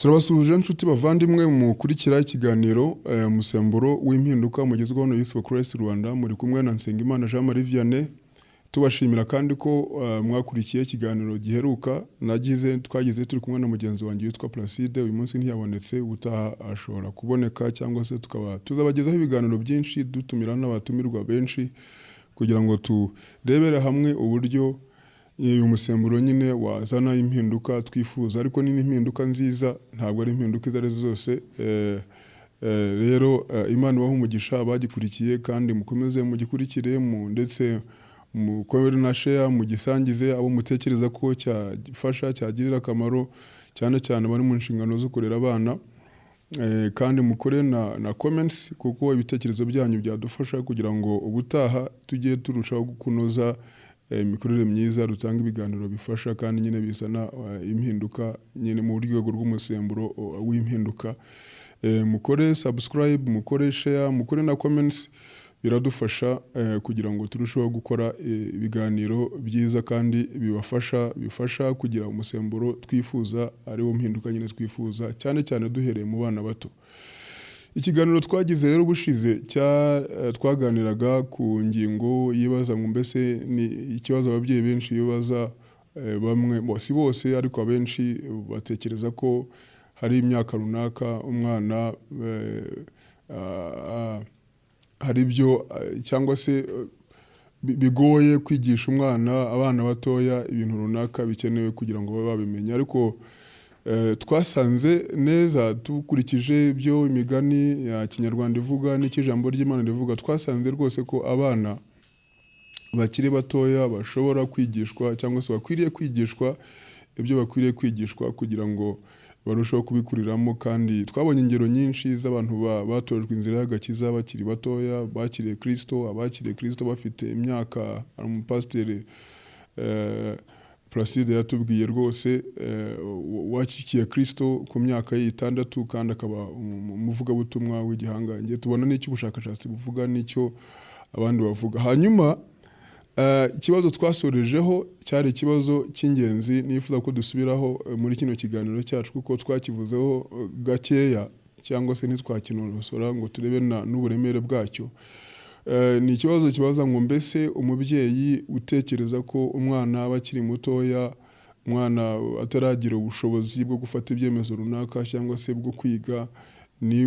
Turabasuhuje nshuti bavandimwe mukurikira ikiganiro umusemburo w'impinduka mugezweho no Youth for Christ Rwanda, muri kumwe na Nsengimana Jean Marie Vianney. Tubashimira kandi ko mwakurikiye ikiganiro giheruka twagize turi kumwe na mugenzi wanjye witwa Placide. Uyu munsi ntiyabonetse, utaha ashobora kuboneka cyangwa se tukaba tuzabagezaho ibiganiro byinshi dutumira n'abatumirwa benshi kugira ngo turebere hamwe uburyo uyu musemburo nyine wazana impinduka twifuza, ariko ni impinduka nziza, ntabwo ari impinduka izo arizo zose. Rero Imana ibahe umugisha abagikurikiye, kandi mukomeze mugikurikire ndetse mukorere na share, mugisangize abo mutekereza ko cyafasha, cyagirira akamaro, cyane cyane bari mu nshingano zo kurera abana. Kandi mukore na comments, kuko ibitekerezo byanyu byadufasha kugira ngo ubutaha tujye turushaho kunoza imikorere myiza, rutanga ibiganiro bifasha kandi nyine bizana impinduka nyine mu rwego rw'umusemburo w'impinduka. Mukore subscribe, mukore share, mukore na comments, biradufasha kugira ngo turusheho gukora ibiganiro byiza kandi bifasha kugira umusemburo twifuza, ari wo mpinduka nyine twifuza, cyane cyane duhereye mu bana bato. Ikiganiro twagize rero bushize twaganiraga ku ngingo yibaza ngo mbese ni ikibazo ababyeyi benshi bibaza, bamwe si bose ariko abenshi batekereza ko hari imyaka runaka umwana hari ibyo cyangwa se bigoye kwigisha abana batoya ibintu runaka bikenewe kugira ngo babe babimenya. Ariko twasanze neza tukurikije ibyo imigani ya Kinyarwanda ivuga n'ikijambo ry'Imana rivuga, twasanze rwose ko abana bakiri batoya bashobora kwigishwa cyangwa se bakwiriye kwigishwa ibyo bakwiriye kwigishwa kugira ngo barusheho kubikuriramo. Kandi twabonye ingero nyinshi z'abantu batojwe inzira y'agakiza bakiri batoya, bakiriye Kristo, abakiriye Kristo bafite imyaka. Umupasiteri Placide yatubwiye rwose wakikiye Kristo ku myaka y'itandatu, kandi akaba umuvugabutumwa w'igihangange. Tubona n'icyo ubushakashatsi buvuga n'icyo abandi bavuga. Hanyuma ikibazo twasorejeho cyari ikibazo cy'ingenzi nifuza ko dusubiraho muri kino kiganiro cyacu, kuko twakivuzeho gakeya cyangwa se ntitwakinonosora ngo turebe n'uburemere bwacyo. Ni ikibazo kibaza ngo mbese umubyeyi utekereza ko umwana aba akiri mutoya, umwana ataragira ubushobozi bwo gufata ibyemezo runaka cyangwa se bwo kwiga, ni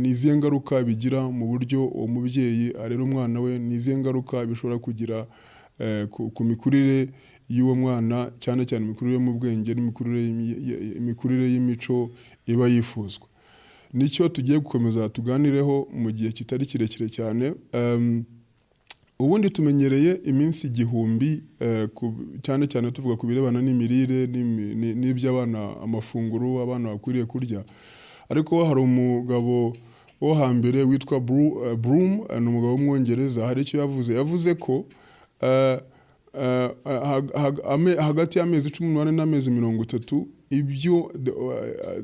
izihe ngaruka bigira mu buryo uwo mubyeyi arera umwana we, ni izihe ngaruka bishobora kugira ku mikurire y'uwo mwana, cyane cyane imikurire mu bwenge n'imikurire y'imico iba yifuzwa. Nicyo tugiye gukomeza tuganireho mu gihe kitari kirekire cyane. Ubundi tumenyereye iminsi 1000, cyane cyane tuvuga ku birebana n'imirire n'iby'abana, amafunguro abana bakwiriye kurya. Ariko hari umugabo wo hambere witwa Broom, ni umugabo w'umwongereza. Hari icyo yavuze ko hagati y'amezi 18 n'amezi 30 ibyo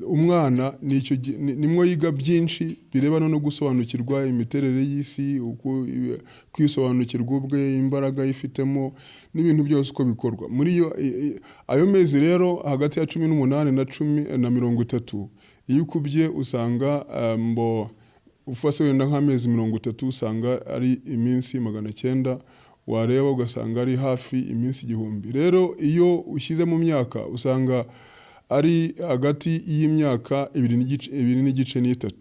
umwana nimwo yiga byinshi birebana no gusobanukirwa imiterere y'isi, kwisobanukirwa ubwe, imbaraga yifitemo n'ibintu byose uko bikorwa. Muri ayo mezi rero hagati ya 18 na 30, iyo ukubye usanga ufase wenda nk'amezi 30 usanga ari iminsi 900, wareba ugasanga ari hafi iminsi 1000. Rero iyo ushyize mu myaka usanga ari hagati y'imyaka 2 n'igice n'3.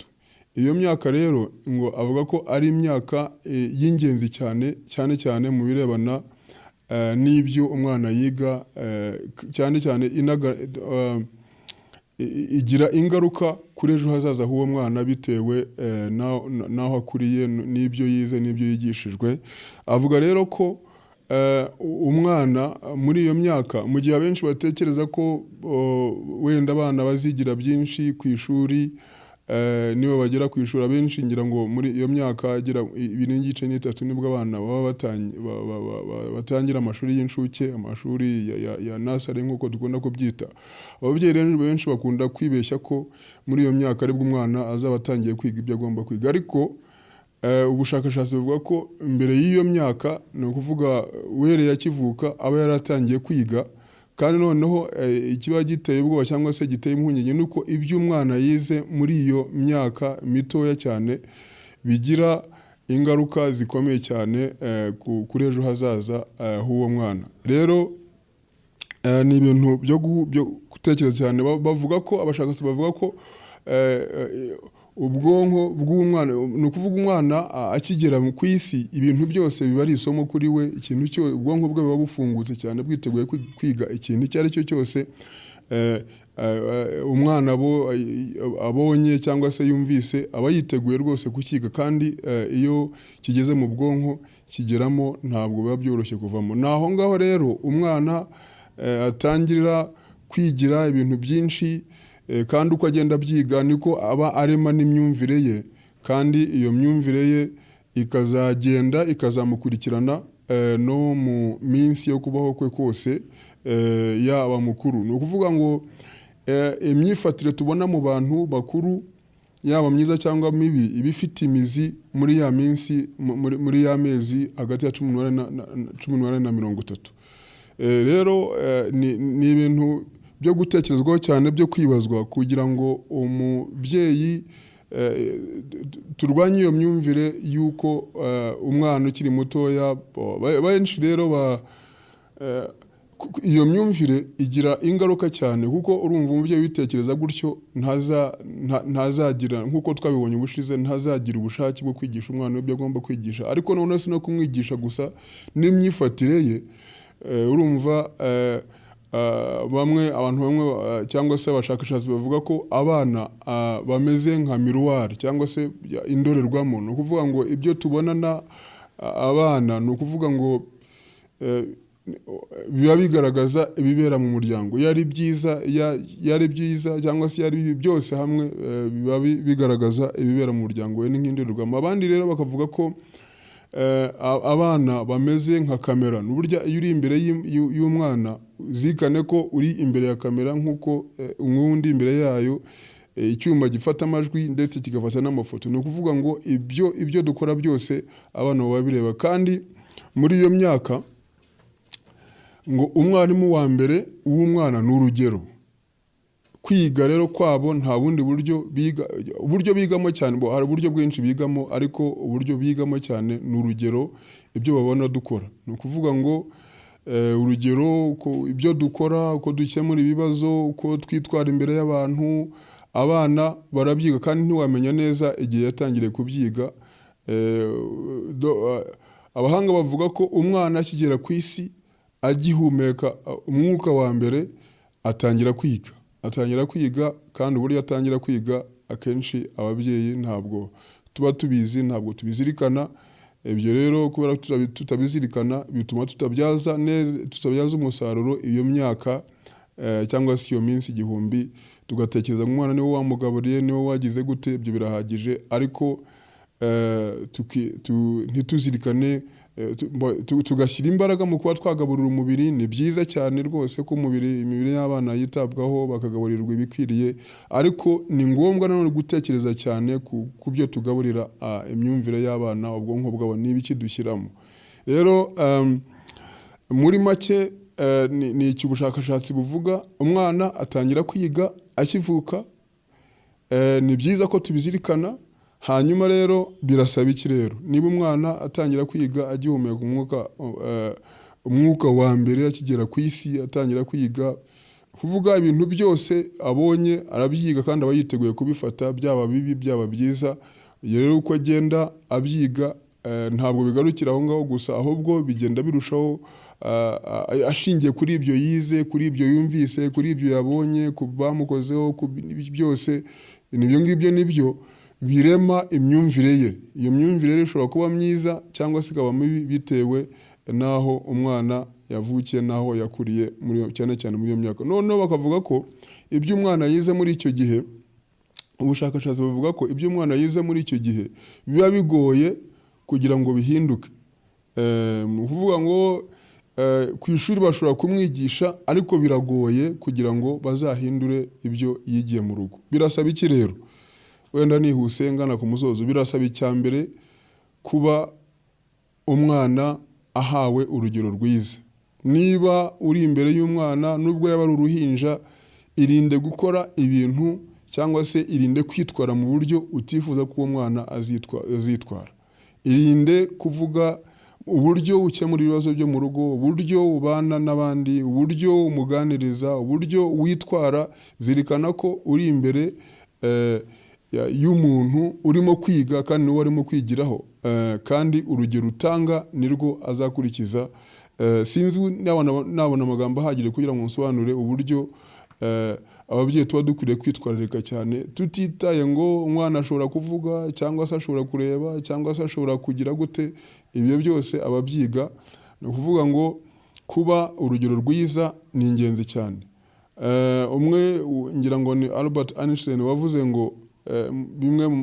Iyo myaka rero ngo avuga ko ari imyaka y'ingenzi cyane mu birebana n'ibyo umwana yiga, cyane igira ingaruka kuri ejo hazaza h'uwo mwana bitewe n'aho akuriye, n'ibyo yize n'ibyo yigishijwe. Avuga rero ko umwana muri iyo myaka, mu gihe abenshi batekereza ko wenda abana bazigira byinshi ku ishuri, niba bagera ku ishuri abenshi ngira ngo muri iyo myaka agira 2 n'igice n'3 nibwo abana baba batangira amashuri y'incuke, amashuri ya nursery nk'uko dukunda kubyita. Ababyeyi rero benshi bakunda kwibeshya ko muri iyo myaka aribwo umwana azaba atangiye kwiga ibyo agomba kwiga. Ariko ubushakashatsi buvuga ko mbere y'iyo myaka, ni ukuvuga uhereye akivuka aba yaratangiye kwiga, kandi noneho ikiba giteye ubwoba cyangwa se giteye impungenge nuko ibyo umwana yize muri iyo myaka mitoya cyane bigira ingaruka zikomeye cyane kuri ejo hazaza h'uwo mwana. Rero ni ibintu byo gutekereza cyane. Bavuga ko abashakashatsi bavuga ko ubwonko bw'umwana, ni ukuvuga umwana akigera ku isi ibintu byose biba ari isomo kuri we. Ikintu cyo ubwonko bwe buba bufungutse cyane bwiteguye kwiga ikintu icyo ari cyo cyose umwana abonye cyangwa se yumvise, aba yiteguye rwose kukiga, kandi iyo kigeze mu bwonko kigeramo ntabwo biba byoroshye kuvamo. Naho ngaho rero umwana atangirira kwigira ibintu byinshi, kandi uko agenda abyiga niko aba arema n'imyumvire ye, kandi iyo myumvire ye ikazagenda ikazamukurikirana no mu minsi yo kubaho kwe kose yaba mukuru. Ni ukuvuga ngo imyifatire tubona mu bantu bakuru yaba myiza cyangwa mibi iba ifite imizi muri ya minsi, muri ya mezi hagati ya 18 na 30. Rero ni ibintu byo gutekerezwaho cyane, byo kwibazwa, kugira ngo umubyeyi turwanye iyo myumvire y'uko umwana ukiri mutoya. Benshi rero iyo myumvire igira ingaruka cyane, kuko urumva umubyeyi witekereza gutyo ntazagira, nk'uko twabibonye ubushize, ntazagira ubushake bwo kwigisha umwana ibyo agomba kwigisha. Ariko noneho si no kumwigisha gusa, n'imyifatire ye. Urumva abantu bamwe cyangwa se abashakashatsi bavuga ko abana bameze nka miruwari cyangwa se indorerwamo. Ni ukuvuga ngo ibyo tubonana abana, ni ukuvuga ngo biba bigaragaza ibibera mu muryango. Yari byiza cyangwa se yari bibi, byose hamwe biba bigaragaza ibibera mu muryango we, ni nk'indorerwamo. Abandi rero bakavuga ko abana bameze nka kamera. N'uburyo iyo uri imbere y'umwana zikane ko uri imbere ya kamera, nk'uko undi imbere yayo icyuma gifata amajwi ndetse kigafata n'amafoto. Ni ukuvuga ngo ibyo dukora byose abana baba bireba. Kandi muri iyo myaka ngo umwarimu wa mbere w'umwana ni urugero. Kwiga rero kwabo nta bundi uburyo bigamo cyane, hari uburyo bwinshi bigamo, ariko uburyo bigamo cyane ni urugero, ibyo babona dukora. Ni ukuvuga ngo urugero ibyo dukora, uko dukemura ibibazo, uko twitwara imbere y'abantu, abana barabyiga, kandi ntiwamenya neza igihe yatangiriye kubyiga. Abahanga bavuga ko umwana akigera ku isi agihumeka umwuka wa mbere atangira kwiga, kandi uburyo atangira kwiga akenshi ababyeyi ntabwo tuba tubizi, ntabwo tubizirikana. Ibyo rero kubera tutabizirikana bituma tutabyaza umusaruro iyo myaka cyangwa se iyo minsi igihumbi. Tugatekereza ngo umwana niwe wamugaburiye, niwe wagize gute, ibyo birahagije. Ariko ntituzirikane, tugashyira imbaraga mu kuba twagaburira umubiri. Ni byiza cyane rwose ko imibiri y'abana yitabwaho, bakagaburirwa ibikwiriye, ariko ni ngombwa nanone gutekereza cyane ku byo tugaburira imyumvire y'abana, ubwonko bwabo n'ibiki dushyiramo. Rero muri make ni iki ubushakashatsi buvuga. Umwana atangira kwiga akivuka. Ni byiza ko tubizirikana. Hanyuma rero birasaba iki rero? Niba umwana atangira kwiga agihumeka umwuka wa mbere, akigera ku isi atangira kwiga, kuvuga ibintu byose abonye arabyiga, kandi aba yiteguye kubifata, byaba bibi byaba byiza. Rero uko agenda abyiga ntabwo bigarukira aho ngaho gusa, ahubwo bigenda birushaho ashingiye kuri ibyo yize, kuri ibyo yumvise, kuri ibyo yabonye, ku bamukozeho, byose nibyo ngibyo nibyo birema imyumvire ye. Iyo myumvire rero ishobora kuba myiza cyangwa se ikaba mibi bitewe n'aho umwana yavukiye, n'aho yakuriye, cyane cyane muri iyo myaka. Noneho bakavuga ko ibyo umwana yize muri icyo gihe, ubushakashatsi buvuga ko ibyo umwana yize muri icyo gihe biba bigoye kugira ngo bihinduke. Mu kuvuga ngo ku ishuri bashobora kumwigisha, ariko biragoye kugira ngo bazahindure ibyo yigiye mu rugo. Birasaba iki rero? Wenda nihuse ngana ku musozo. Birasaba icyambere kuba umwana ahawe urugero rwiza. niba uri imbere y'umwana nubwo yaba ari uruhinja, irinde gukora ibintu cyangwa se irinde kwitwara mu buryo utifuza ko uwo mwana azitwara. Irinde kuvuga uburyo ukemura ibibazo byo mu rugo, uburyo ubana n'abandi, uburyo umuganiriza, uburyo witwara. Zirikana ko uri imbere y'umuntu urimo kwiga kandi niwe arimo kwigiraho, kandi urugero utanga nirwo azakurikiza. Sinzi nabona amagambo ahagije kugira ngo nsobanure uburyo ababyeyi tuba dukwiriye kwitwararika cyane, tutitaye ngo umwana ashobora kuvuga cyangwa se ashobora kureba cyangwa se ashobora kugira gute. Ibyo byose ababyiga. Ni ukuvuga ngo kuba urugero rwiza ni ingenzi cyane. Umwe ngira ngo ni Albert Einstein wavuze ngo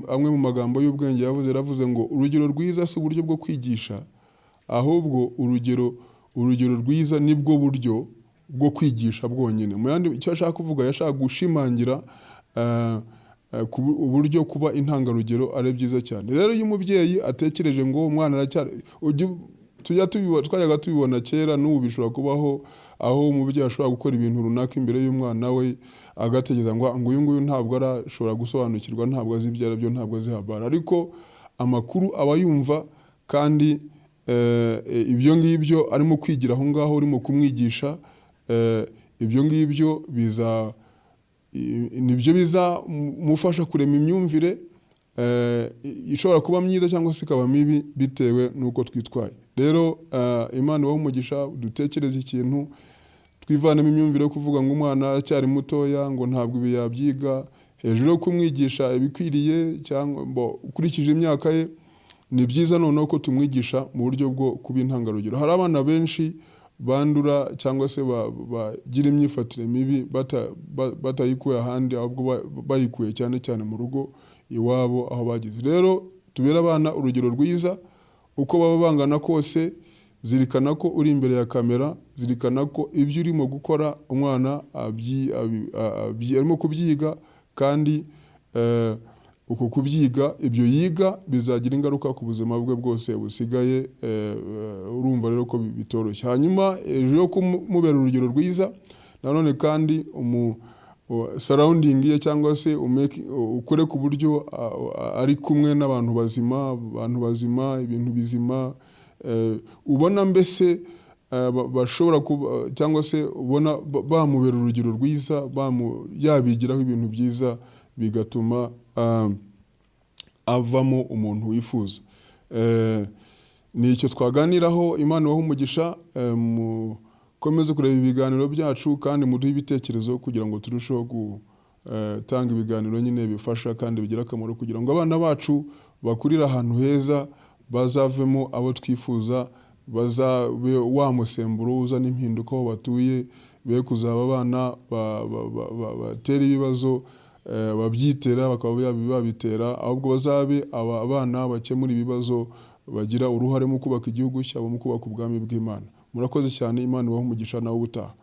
amwe mu magambo y'ubwenge yaravuze ngo urugero rwiza si uburyo bwo kwigisha, ahubwo urugero rwiza nibwo buryo bwo kwigisha bwonyine. Mu yandi icyo ashaka kuvuga, yashaka gushimangira uburyo kuba intangarugero ari byiza cyane. Rero iyo umubyeyi atekereje ngo umwana twajyaga tubibona kera, n'ubu bishobora kubaho, aho umubyeyi ashobora gukora ibintu runaka imbere y'umwana we agatekereza ngo uyu nguyu ntabwo arashobora gusobanukirwa, ntabwo azi ibyo aribyo, ntabwo azi habara, ariko amakuru aba yumva, kandi ibyo ngibyo arimo kwigira aho ngaho urimo kumwigisha, ibyo ngibyo nibyo bizamufasha kurema imyumvire ishobora kuba myiza cyangwa se ikaba mibi bitewe n'uko twitwaye. Rero Imana ibahe umugisha, dutekereze ikintu, twivanemo imyumvire yo kuvuga ngo umwana aracyari mutoya, ngo ntabwo ibi yabyiga, hejuru yo kumwigisha ibikwiriye cyangwa ukurikije imyaka ye. Ni byiza noneho ko tumwigisha mu buryo bwo kuba intangarugero. Hari abana benshi bandura cyangwa se bagira imyifatire mibi batayikuye ahandi, ahubwo bayikuye cyane cyane mu rugo iwabo aho bagize. Rero tubere abana urugero rwiza uko baba bangana kose. Zirikana ko uri imbere ya kamera, zirikana ko ibyo urimo gukora umwana arimo kubyiga, kandi uko kubyiga, ibyo yiga bizagira ingaruka ku buzima bwe bwose busigaye. Urumva rero ko bitoroshye. Hanyuma hejuru yo kumubera urugero rwiza, nanone kandi surrounding ye cyangwa se ukore ku buryo ari kumwe n'abantu bazima, ibintu bizima, ubona mbese bashobora kuba cyangwa se ubona bamubera urugero rwiza, yabigiraho ibintu byiza bigatuma avamo umuntu wifuza. Ni icyo twaganiraho. Imana ibahe umugisha, mukomeze kureba ibiganiro byacu kandi muduhe ibitekerezo kugira ngo turusheho gutanga ibiganiro nyine bifasha kandi bigira akamaro, kugira ngo abana bacu bakurire ahantu heza, bazavemo abo twifuza, bazabe wa musemburo uzana impinduka aho batuye, be kuzaba abana batera ibibazo babyitera bakaba babitera, ahubwo bazabe abana bakemura ibibazo, bagira uruhare mu kubaka igihugu cyabo, mu kubaka ubwami bw'Imana. Murakoze cyane. Imana ibahe umugisha nawe ubutaha.